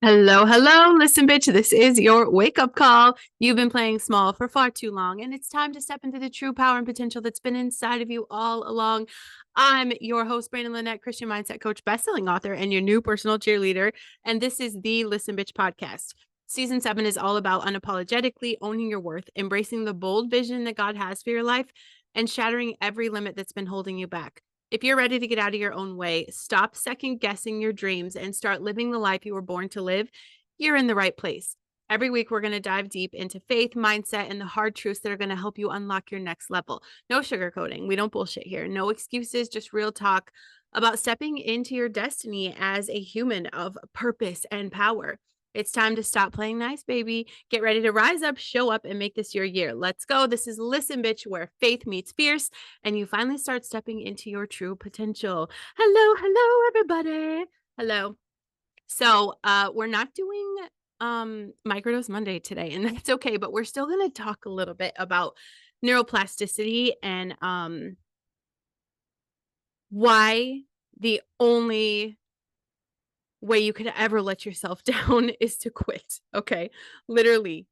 Hello, hello. Listen, bitch, this is your wake up call. You've been playing small for far too long, and it's time to step into the true power and potential that's been inside of you all along. I'm your host, Brandon Lynette, Christian mindset coach, bestselling author, and your new personal cheerleader. And this is the Listen, Bitch podcast. Season 7 is all about unapologetically owning your worth, embracing the bold vision that God has for your life, and shattering every limit that's been holding you back. If you're ready to get out of your own way, stop second guessing your dreams and start living the life you were born to live, you're in the right place. Every week, we're going to dive deep into faith, mindset, and the hard truths that are going to help you unlock your next level. No sugarcoating. We don't bullshit here. No excuses, just real talk about stepping into your destiny as a human of purpose and power. It's time to stop playing nice, baby. Get ready to rise up, show up, and make this your year. Let's go. This is Listen, Bitch, where faith meets fierce and you finally start stepping into your true potential. Hello, everybody. Hello. So we're not doing microdose Monday today, and that's okay, but we're still going to talk a little bit about neuroplasticity and why the only way you could ever let yourself down is to quit. Okay. Literally,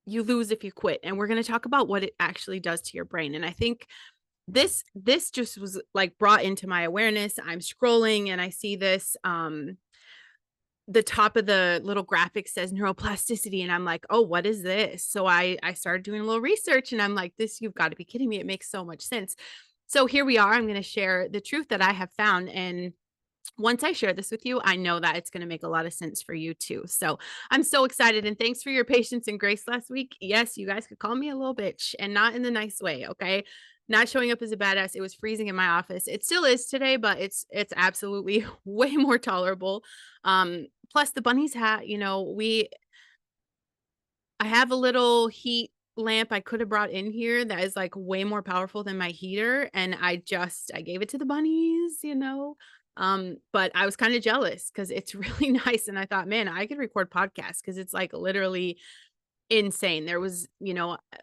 you lose if you quit. And we're going to talk about what it actually does to your brain. And I think this just was like brought into my awareness. I'm scrolling and I see this the top of the little graphic says neuroplasticity, and I'm like, oh, what is this? So I started doing a little research, and I'm like, this, you've got to be kidding me. It makes so much sense. So here we are. I'm going to share the truth that I have found, and once I share this with you, I know that it's going to make a lot of sense for you too. So I'm so excited, and thanks for your patience and grace last week. Yes, you guys could call me a little bitch, and not in the nice way, okay? Not showing up as a badass. It was freezing in my office. It still is today, but it's absolutely way more tolerable. Plus the bunny's hat, I have a little heat lamp I could have brought in here that is like way more powerful than my heater, and I gave it to the bunnies. But I was kind of jealous because it's really nice, and I thought, man, I could record podcasts because it's like literally insane. There was,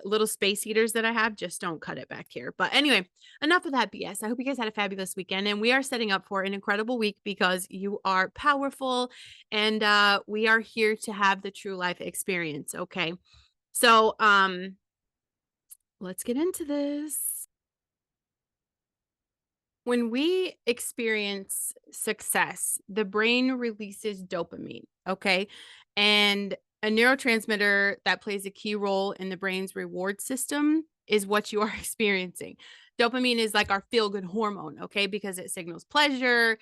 little space heaters that I have just don't cut it back here. But anyway, enough of that BS. I hope you guys had a fabulous weekend, and we are setting up for an incredible week because you are powerful, and we are here to have the true life experience. Okay. So, let's get into this. When we experience success, the brain releases dopamine, okay? And a neurotransmitter that plays a key role in the brain's reward system is what you are experiencing. Dopamine is like our feel-good hormone, okay? Because it signals pleasure,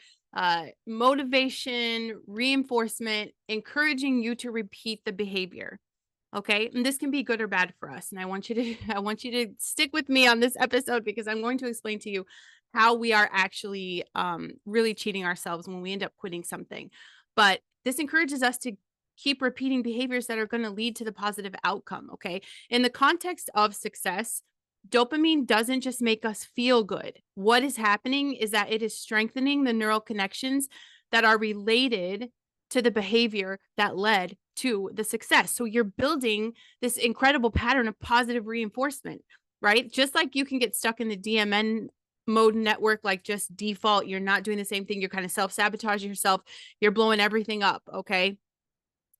motivation, reinforcement, encouraging you to repeat the behavior. Okay. And this can be good or bad for us. And I want you to stick with me on this episode because I'm going to explain to you how we are actually really cheating ourselves when we end up quitting something. But this encourages us to keep repeating behaviors that are going to lead to the positive outcome. Okay. In the context of success, dopamine doesn't just make us feel good. What is happening is that it is strengthening the neural connections that are related to the behavior that led to the success. So you're building this incredible pattern of positive reinforcement, right? Just like you can get stuck in the DMN mode network, like just default, you're not doing the same thing. You're kind of self-sabotaging yourself. You're blowing everything up. Okay.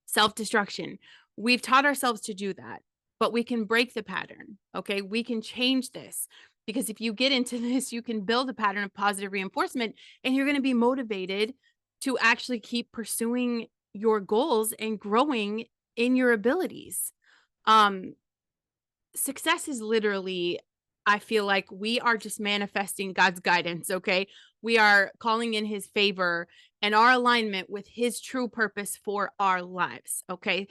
Self-destruction. We've taught ourselves to do that, but we can break the pattern. Okay. We can change this because if you get into this, you can build a pattern of positive reinforcement and you're going to be motivated to actually keep pursuing your goals and growing in your abilities. Success is literally, I feel like we are just manifesting God's guidance. Okay. We are calling in his favor and our alignment with his true purpose for our lives. Okay.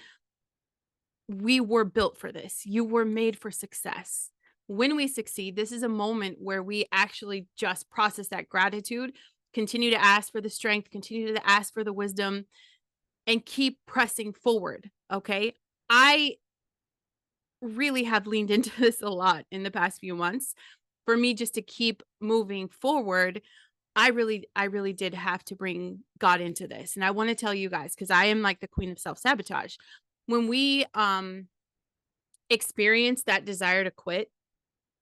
We were built for this. You were made for success. When we succeed, this is a moment where we actually just process that gratitude, continue to ask for the strength, continue to ask for the wisdom, and keep pressing forward. Okay. I really have leaned into this a lot in the past few months. For me, just to keep moving forward, I really did have to bring God into this. And I want to tell you guys, because I am like the queen of self-sabotage. When we experience that desire to quit,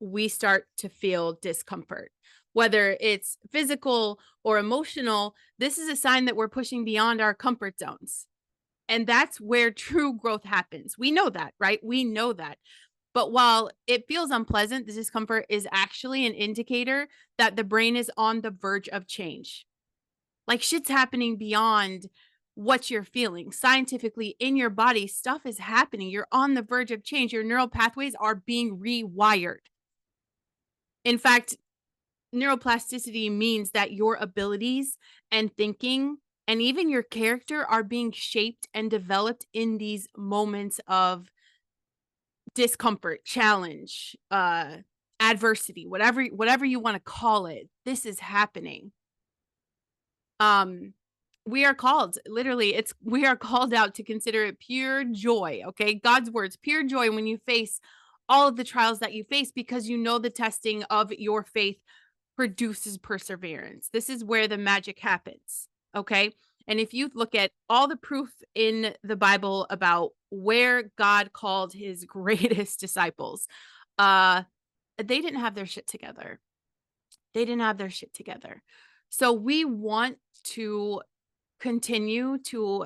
we start to feel discomfort. whether it's physical or emotional, this is a sign that we're pushing beyond our comfort zones. And that's where true growth happens. We know that, right? We know that. But while it feels unpleasant, the discomfort is actually an indicator that the brain is on the verge of change. Like shit's happening beyond what you're feeling. Scientifically, in your body, stuff is happening. You're on the verge of change. Your neural pathways are being rewired. In fact, neuroplasticity means that your abilities and thinking and even your character are being shaped and developed in these moments of discomfort, challenge, adversity, whatever you want to call it. This is happening. Um we are called, literally, it's we are called out to consider it pure joy, okay? God's words, pure joy when you face all of the trials that you face because you know the testing of your faith produces perseverance. This is where the magic happens, okay? And if you look at all the proof in the Bible about where God called his greatest disciples, uh they didn't have their shit together. They didn't have their shit together. So we want to continue to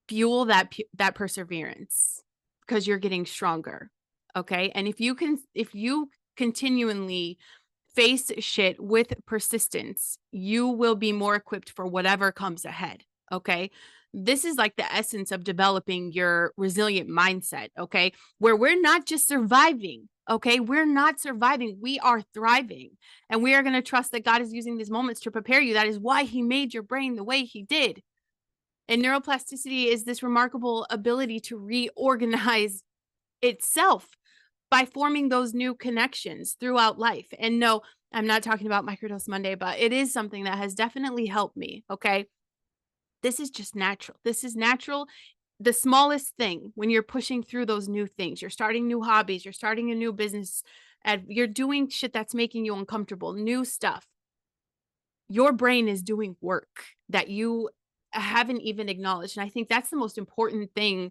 fuel that perseverance because you're getting stronger, okay? And if you continually face shit with persistence, you will be more equipped for whatever comes ahead, okay? This is like the essence of developing your resilient mindset, okay? Where we're not just surviving, okay? We're not surviving, we are thriving. And we are going to trust that God is using these moments to prepare you. That is why he made your brain the way he did. And neuroplasticity is this remarkable ability to reorganize itself by forming those new connections throughout life. And no, I'm not talking about Microdose Monday, but it is something that has definitely helped me. Okay. This is just natural. This is natural. The smallest thing when you're pushing through those new things, you're starting new hobbies, you're starting a new business, and you're doing shit that's making you uncomfortable, new stuff. Your brain is doing work that you haven't even acknowledged. And I think that's the most important thing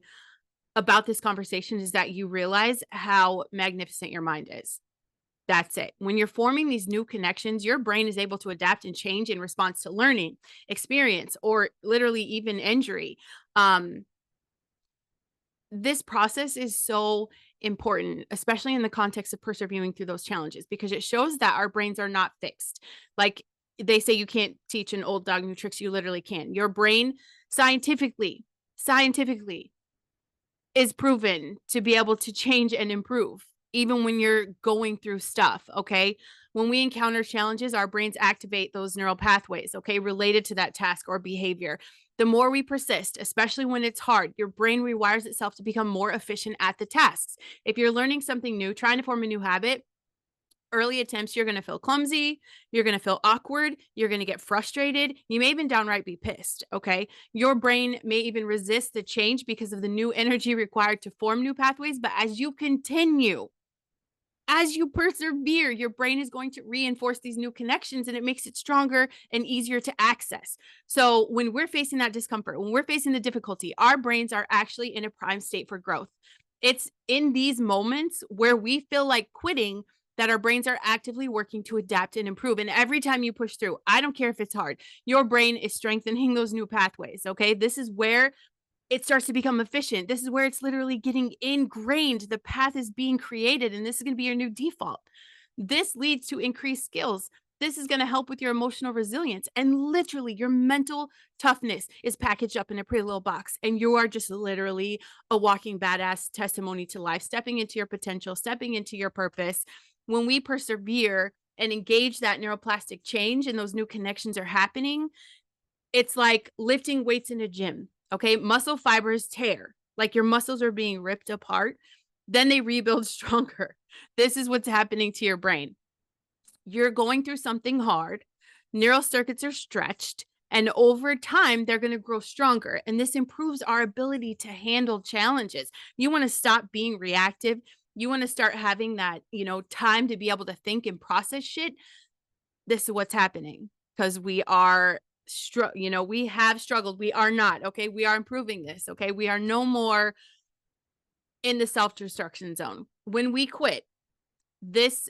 about this conversation is that you realize how magnificent your mind is. That's it. When you're forming these new connections, your brain is able to adapt and change in response to learning, experience, or literally even injury. Um, this process is so important, especially in the context of persevering through those challenges, because it shows that our brains are not fixed. Like they say, you can't teach an old dog new tricks. You literally can. Your brain scientifically is proven to be able to change and improve even when you're going through stuff, okay? When we encounter challenges, our brains activate those neural pathways, okay, related to that task or behavior. The more we persist, especially when it's hard, your brain rewires itself to become more efficient at the tasks. If you're learning something new, trying to form a new habit, early attempts, you're going to feel clumsy. You're going to feel awkward. You're going to get frustrated. You may even downright be pissed. Okay. Your brain may even resist the change because of the new energy required to form new pathways. But as you persevere, your brain is going to reinforce these new connections and it makes it stronger and easier to access. So when we're facing that discomfort, when we're facing the difficulty, our brains are actually in a prime state for growth. It's in these moments where we feel like quitting that our brains are actively working to adapt and improve. And every time you push through, I don't care if it's hard, your brain is strengthening those new pathways. Okay. This is where it starts to become efficient. This is where it's literally getting ingrained. The path is being created, and this is going to be your new default. This leads to increased skills. This is going to help with your emotional resilience. And literally, your mental toughness is packaged up in a pretty little box. And you are just literally a walking badass testimony to life, stepping into your potential, stepping into your purpose. When we persevere and engage that neuroplastic change and those new connections are happening, it's like lifting weights in a gym. Okay. Muscle fibers tear, like your muscles are being ripped apart. Then they rebuild stronger. This is what's happening to your brain. You're going through something hard. Neural circuits are stretched. And over time, they're going to grow stronger. And this improves our ability to handle challenges. You want to stop being reactive. You want to start having that, time to be able to think and process shit. This is what's happening because we are we have struggled. We are not, okay? We are improving this, okay? We are no more in the self-destruction zone. When we quit, this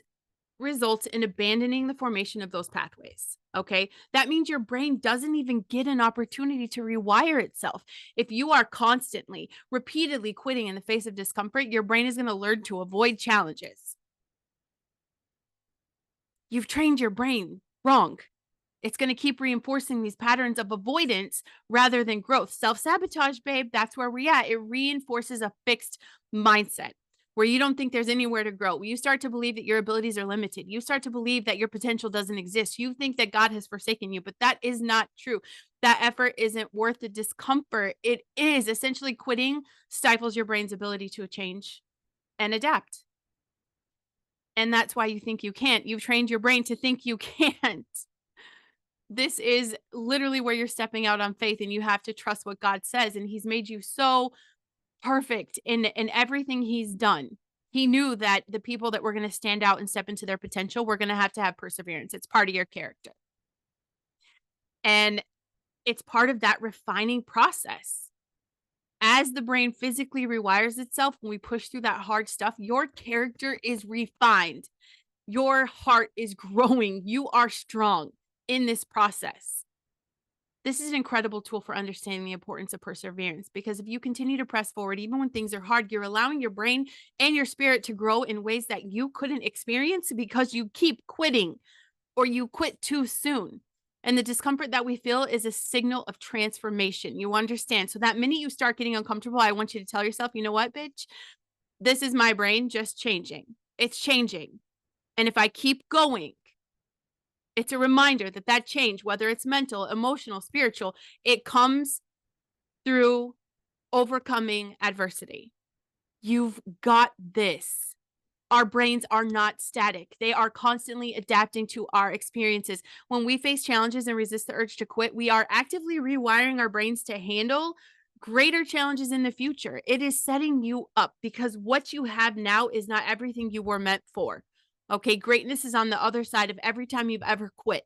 results in abandoning the formation of those pathways. Okay. That means your brain doesn't even get an opportunity to rewire itself. If you are constantly, repeatedly quitting in the face of discomfort, your brain is going to learn to avoid challenges. You've trained your brain wrong. It's going to keep reinforcing these patterns of avoidance rather than growth. Self sabotage, babe, that's where we're at. It reinforces a fixed mindset where you don't think there's anywhere to grow. You start to believe that your abilities are limited. You start to believe that your potential doesn't exist. You think that God has forsaken you, but that is not true. That effort isn't worth the discomfort. It is essentially quitting stifles your brain's ability to change and adapt. And that's why you think you can't. You've trained your brain to think you can't. This is literally where you're stepping out on faith and you have to trust what God says. And He's made you so perfect in everything He's done. He knew that the people that were going to stand out and step into their potential were going to have perseverance. It's part of your character. And it's part of that refining process. As the brain physically rewires itself, when we push through that hard stuff, your character is refined. Your heart is growing. You are strong in this process. This is an incredible tool for understanding the importance of perseverance because if you continue to press forward, even when things are hard, you're allowing your brain and your spirit to grow in ways that you couldn't experience because you keep quitting or you quit too soon. And the discomfort that we feel is a signal of transformation. You understand? So that minute you start getting uncomfortable, I want you to tell yourself, you know what, bitch? This is my brain just changing. It's changing. And if I keep going, it's a reminder that that change, whether it's mental, emotional, spiritual, it comes through overcoming adversity. You've got this. Our brains are not static. They are constantly adapting to our experiences. When we face challenges and resist the urge to quit, we are actively rewiring our brains to handle greater challenges in the future. It is setting you up because what you have now is not everything you were meant for. Okay, greatness is on the other side of every time you've ever quit.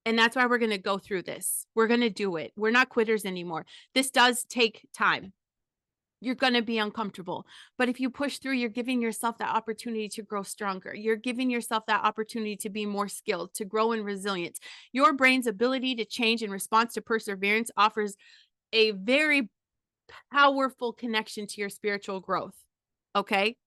And that's why we're going to go through this. We're going to do it. We're not quitters anymore. This does take time. You're going to be uncomfortable. But if you push through, you're giving yourself that opportunity to grow stronger. You're giving yourself that opportunity to be more skilled, to grow in resilience. Your brain's ability to change in response to perseverance offers a very powerful connection to your spiritual growth. Okay?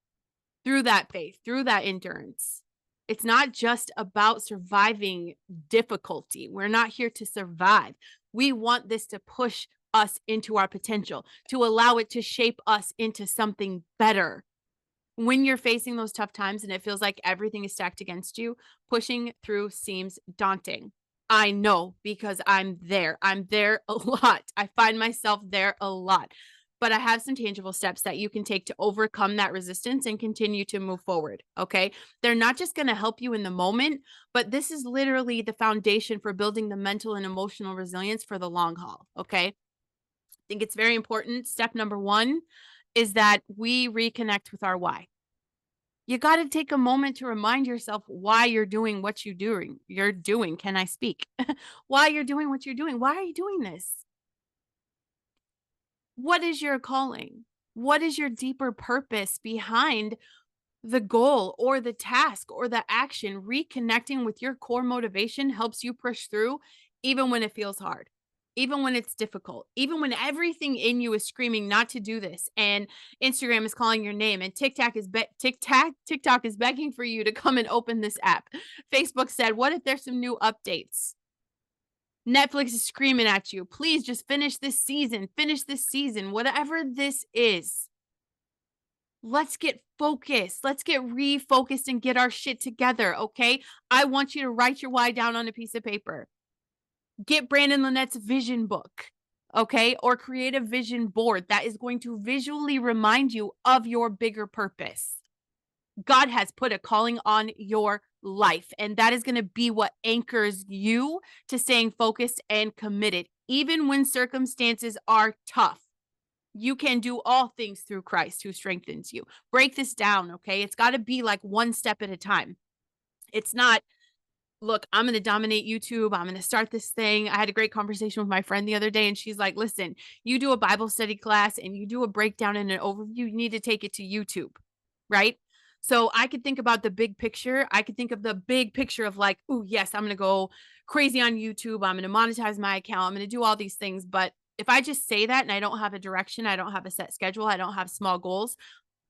Through that faith, through that endurance. It's not just about surviving difficulty. We're not here to survive. We want this to push us into our potential, to allow it to shape us into something better. When you're facing those tough times and it feels like everything is stacked against you, pushing through seems daunting. I know because I'm there. I'm there a lot. I find myself there a lot. But I have some tangible steps that you can take to overcome that resistance and continue to move forward. Okay. They're not just going to help you in the moment, but this is literally the foundation for building the mental and emotional resilience for the long haul. Okay. I think it's very important. Step number one is that we reconnect with our why. You got to take a moment to remind yourself why you're doing what you're doing. Can I speak? Why you're doing what you're doing. Why are you doing this? What is your calling? What is your deeper purpose behind the goal or the task or the action? Reconnecting with your core motivation helps you push through even when it feels hard, even when it's difficult, even when everything in you is screaming not to do this and Instagram is calling your name and TikTok is begging for you to come and open this app. Facebook said, "What if there's some new updates?" Netflix is screaming at you. Please just finish this season. Finish this season. Whatever this is. Let's get focused. Let's get refocused and get our shit together, okay? I want you to write your why down on a piece of paper. Get Brandon Lynette's vision book, okay? Or create a vision board that is going to visually remind you of your bigger purpose. God has put a calling on your life, and that is going to be what anchors you to staying focused and committed. Even when circumstances are tough, you can do all things through Christ who strengthens you. Break this down, okay? It's got to be like one step at a time. It's not, look, I'm going to dominate YouTube. I'm going to start this thing. I had a great conversation with my friend the other day, and she's like, listen, you do a Bible study class and you do a breakdown and an overview, you need to take it to YouTube, right? So I could think about the big picture. I could think of the big picture of like, oh, yes, I'm going to go crazy on YouTube. I'm going to monetize my account. I'm going to do all these things. But if I just say that and I don't have a direction, I don't have a set schedule, I don't have small goals,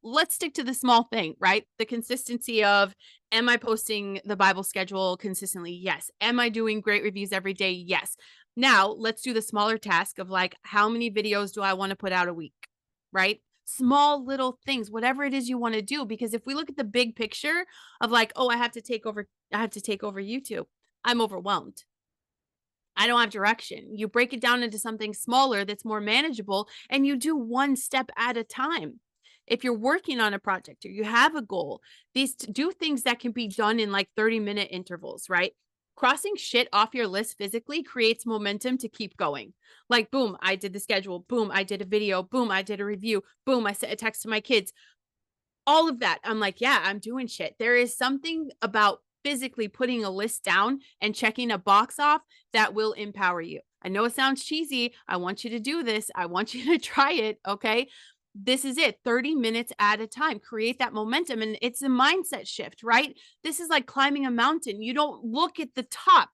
let's stick to the small thing, right? The consistency of, am I posting the Bible schedule consistently? Yes. Am I doing great reviews every day? Yes. Now let's do the smaller task of like, how many videos do I want to put out a week? Right? Small little things, whatever it is you want to do. Because if we look at the big picture of like, oh, I have to take over YouTube, I'm overwhelmed. I don't have direction. You break it down into something smaller that's more manageable, and you do one step at a time. If you're working on a project or you have a goal, do things that can be done in like 30-minute intervals, right? Crossing shit off your list physically creates momentum to keep going. Like, boom, I did the schedule. Boom, I did a video. Boom, I did a review. Boom, I sent a text to my kids. All of that. I'm like, yeah, I'm doing shit. There is something about physically putting a list down and checking a box off that will empower you. I know it sounds cheesy. I want you to do this. I want you to try it. Okay. This is it. 30 minutes at a time. Create that momentum. And it's a mindset shift, right? This is like climbing a mountain. You don't look at the top.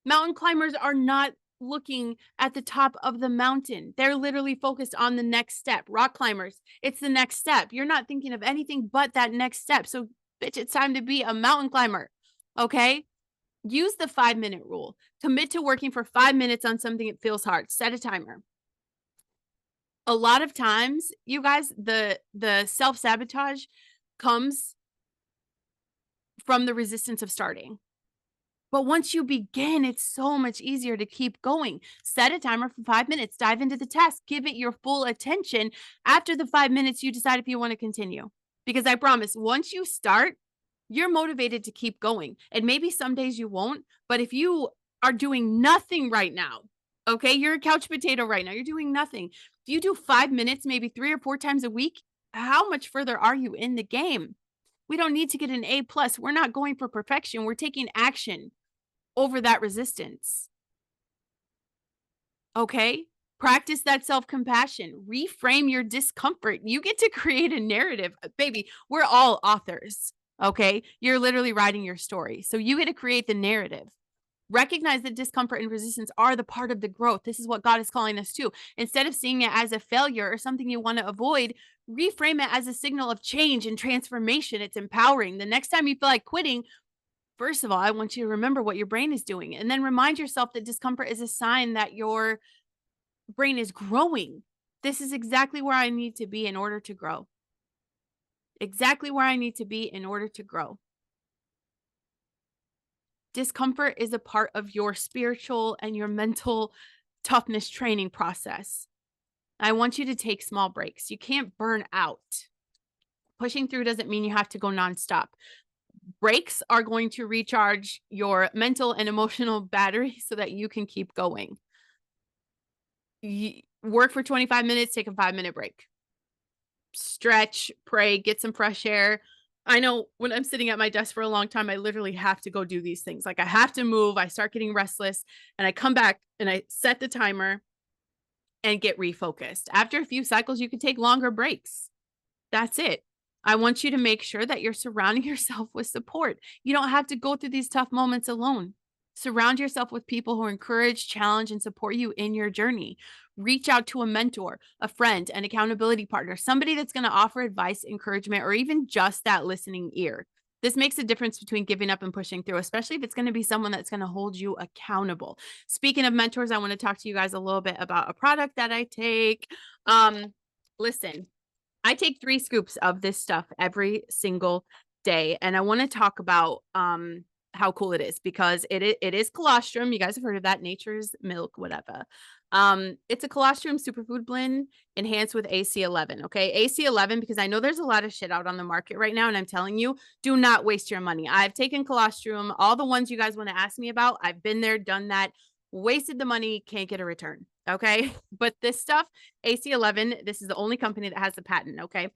Mountain climbers are not looking at the top of the mountain. They're literally focused on the next step. Rock climbers, it's the next step. You're not thinking of anything but that next step. So, bitch, it's time to be a mountain climber. Okay? Use the 5-minute rule. Commit to working for 5 minutes on something that feels hard. Set a timer. A lot of times, you guys, the self-sabotage comes from the resistance of starting. But once you begin, it's so much easier to keep going. Set a timer for 5 minutes, dive into the task, give it your full attention. After the 5 minutes, you decide if you want to continue. Because I promise, once you start, you're motivated to keep going. And maybe some days you won't, but if you are doing nothing right now, okay, you're a couch potato right now, you're doing nothing. If you do 5 minutes, maybe 3 or 4 times a week, how much further are you in the game? We don't need to get an A plus. We're not going for perfection. We're taking action over that resistance. Okay? Practice that self-compassion. Reframe your discomfort. You get to create a narrative. Baby, we're all authors. Okay? You're literally writing your story. So you get to create the narrative. Recognize that discomfort and resistance are the part of the growth. This is what God is calling us to. Instead of seeing it as a failure or something you want to avoid, reframe it as a signal of change and transformation. It's empowering. The next time you feel like quitting, first of all, I want you to remember what your brain is doing, and then remind yourself that discomfort is a sign that your brain is growing. This is exactly where I need to be in order to grow. Exactly where I need to be in order to grow. Discomfort is a part of your spiritual and your mental toughness training process. I want you to take small breaks. You can't burn out. Pushing through doesn't mean you have to go nonstop. Breaks are going to recharge your mental and emotional battery so that you can keep going. Work for 25 minutes, take a 5-minute break. Stretch, pray, get some fresh air. I know when I'm sitting at my desk for a long time, I literally have to go do these things. Like I have to move, I start getting restless, and I come back and I set the timer and get refocused. After a few cycles, you can take longer breaks. That's it. I want you to make sure that you're surrounding yourself with support. You don't have to go through these tough moments alone. Surround yourself with people who encourage, challenge, and support you in your journey. Reach out to a mentor, a friend, an accountability partner, somebody that's going to offer advice, encouragement, or even just that listening ear. This makes a difference between giving up and pushing through, especially if it's going to be someone that's going to hold you accountable. Speaking of mentors, I want to talk to you guys a little bit about a product that I take. Listen, I take 3 scoops of this stuff every single day, and I want to talk about how cool it is because it is colostrum. You guys have heard of that, nature's milk, whatever. It's a colostrum superfood blend enhanced with AC11. Okay, AC11, because I know there's a lot of shit out on the market right now, and I'm telling you, do not waste your money. I've taken colostrum, all the ones you guys want to ask me about. I've been there, done that, wasted the money, can't get a return. Okay, but this stuff, AC11, this is the only company that has the patent. Okay,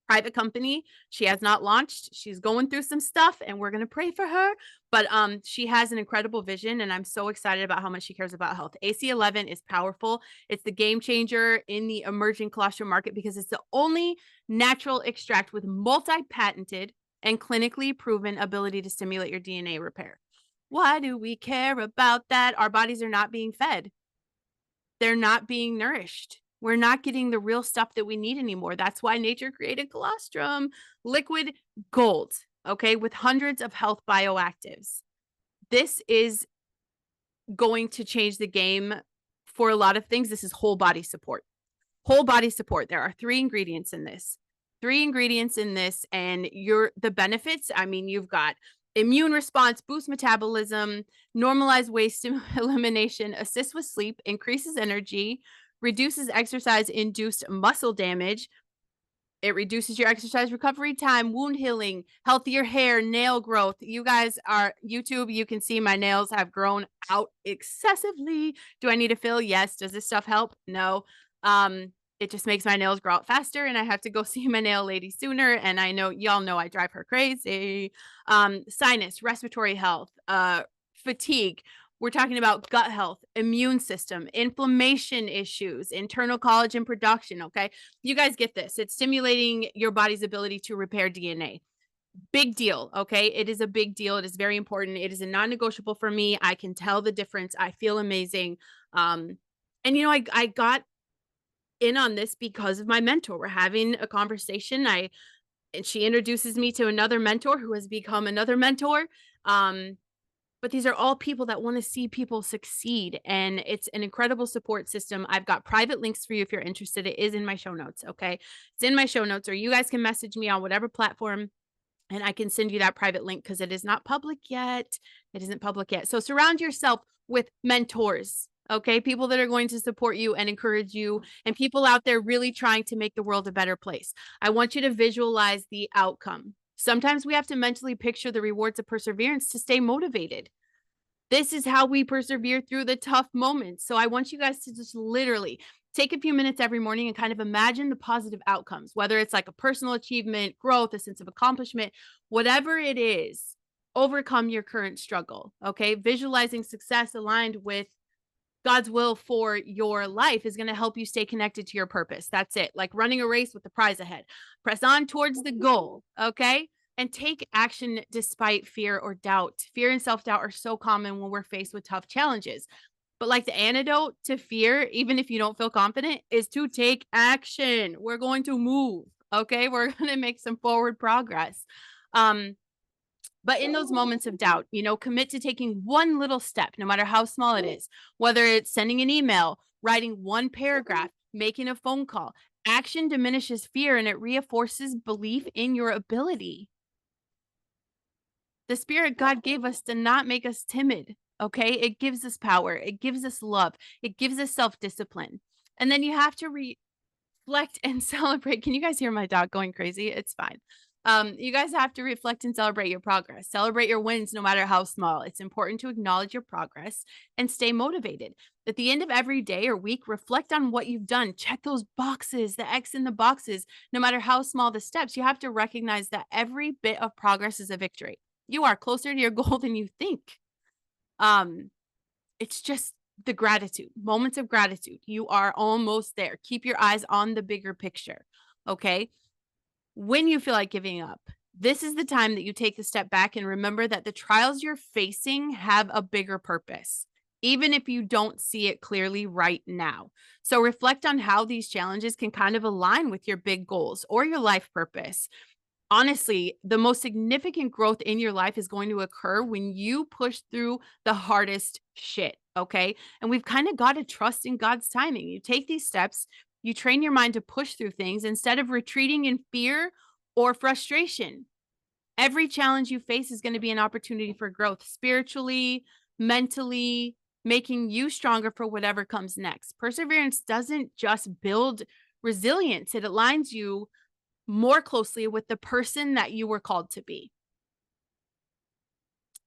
private company. She has not launched. She's going through some stuff and we're going to pray for her. But she has an incredible vision and I'm so excited about how much she cares about health. AC11 is powerful. It's the game changer in the emerging colostrum market because it's the only natural extract with multi-patented and clinically proven ability to stimulate your DNA repair. Why do we care about that? Our bodies are not being fed. They're not being nourished. We're not getting the real stuff that we need anymore. That's why nature created colostrum, liquid gold, okay, with hundreds of health bioactives. This is going to change the game for a lot of things. This is whole body support. Whole body support. There are 3 ingredients in this. 3 ingredients in this, and the benefits. I mean, you've got immune response, boost metabolism, normalize waste elimination, assists with sleep, increases energy, reduces exercise-induced muscle damage. It reduces your exercise recovery time, wound healing, healthier hair, nail growth. You guys are YouTube. You can see my nails have grown out excessively. Do I need to fill? Yes. Does this stuff help? No. It just makes my nails grow out faster and I have to go see my nail lady sooner. And I know y'all know I drive her crazy. Sinus, respiratory health, fatigue. We're talking about gut health, immune system, inflammation issues, internal collagen production. Okay. You guys get this. It's stimulating your body's ability to repair DNA. Big deal. Okay. It is a big deal. It is very important. It is a non-negotiable for me. I can tell the difference. I feel amazing. And I got in on this because of my mentor. We're having a conversation. And she introduces me to another mentor who has become another mentor. But these are all people that want to see people succeed. And it's an incredible support system. I've got private links for you if you're interested. It is in my show notes. Okay. It's in my show notes, or you guys can message me on whatever platform and I can send you that private link because it is not public yet. It isn't public yet. So surround yourself with mentors. Okay. People that are going to support you and encourage you, and people out there really trying to make the world a better place. I want you to visualize the outcome. Sometimes we have to mentally picture the rewards of perseverance to stay motivated. This is how we persevere through the tough moments. So I want you guys to just literally take a few minutes every morning and kind of imagine the positive outcomes, whether it's like a personal achievement, growth, a sense of accomplishment, whatever it is, overcome your current struggle. Okay. Visualizing success aligned with God's will for your life is going to help you stay connected to your purpose. That's it. Like running a race with the prize ahead. Press on towards the goal. Okay. And take action despite fear or doubt. Fear and self-doubt are so common when we're faced with tough challenges. But like the antidote to fear, even if you don't feel confident, is to take action. We're going to move. Okay. We're going to make some forward progress. But in those moments of doubt, commit to taking one little step, no matter how small it is, whether it's sending an email, writing one paragraph, making a phone call. Action diminishes fear and it reinforces belief in your ability. The spirit God gave us did not make us timid. Okay. It gives us power. It gives us love. It gives us self-discipline. And then you have to reflect and celebrate. Can you guys hear my dog going crazy? It's fine. You guys have to reflect and celebrate your progress. Celebrate your wins, no matter how small. It's important to acknowledge your progress and stay motivated. At the end of every day or week, reflect on what you've done. Check those boxes, the X in the boxes, no matter how small the steps. You have to recognize that every bit of progress is a victory. You are closer to your goal than you think. It's just the gratitude, moments of gratitude. You are almost there. Keep your eyes on the bigger picture. Okay. When you feel like giving up, this is the time that you take a step back and remember that the trials you're facing have a bigger purpose, even if you don't see it clearly right now. So reflect on how these challenges can kind of align with your big goals or your life purpose. Honestly, the most significant growth in your life is going to occur when you push through the hardest shit. Okay. And we've kind of got to trust in God's timing. You take these steps, you train your mind to push through things instead of retreating in fear or frustration. Every challenge you face is going to be an opportunity for growth spiritually, mentally, making you stronger for whatever comes next. Perseverance doesn't just build resilience, it aligns you more closely with the person that you were called to be.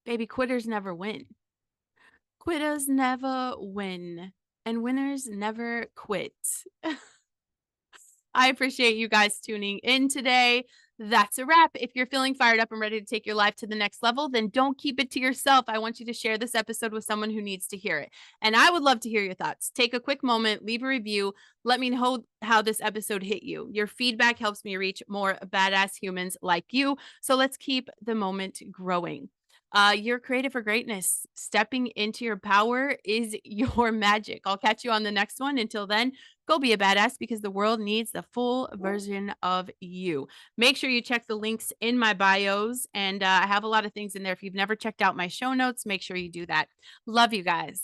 Baby, quitters never win. Quitters never win, and winners never quit. I appreciate you guys tuning in today. That's a wrap. If you're feeling fired up and ready to take your life to the next level, then don't keep it to yourself. I want you to share this episode with someone who needs to hear it. And I would love to hear your thoughts. Take a quick moment, leave a review. Let me know how this episode hit you. Your feedback helps me reach more badass humans like you. So let's keep the moment growing. You're created for greatness. Stepping into your power is your magic. I'll catch you on the next one. Until then, go be a badass because the world needs the full version of you. Make sure you check the links in my bios, and I have a lot of things in there. If you've never checked out my show notes, make sure you do that. Love you guys.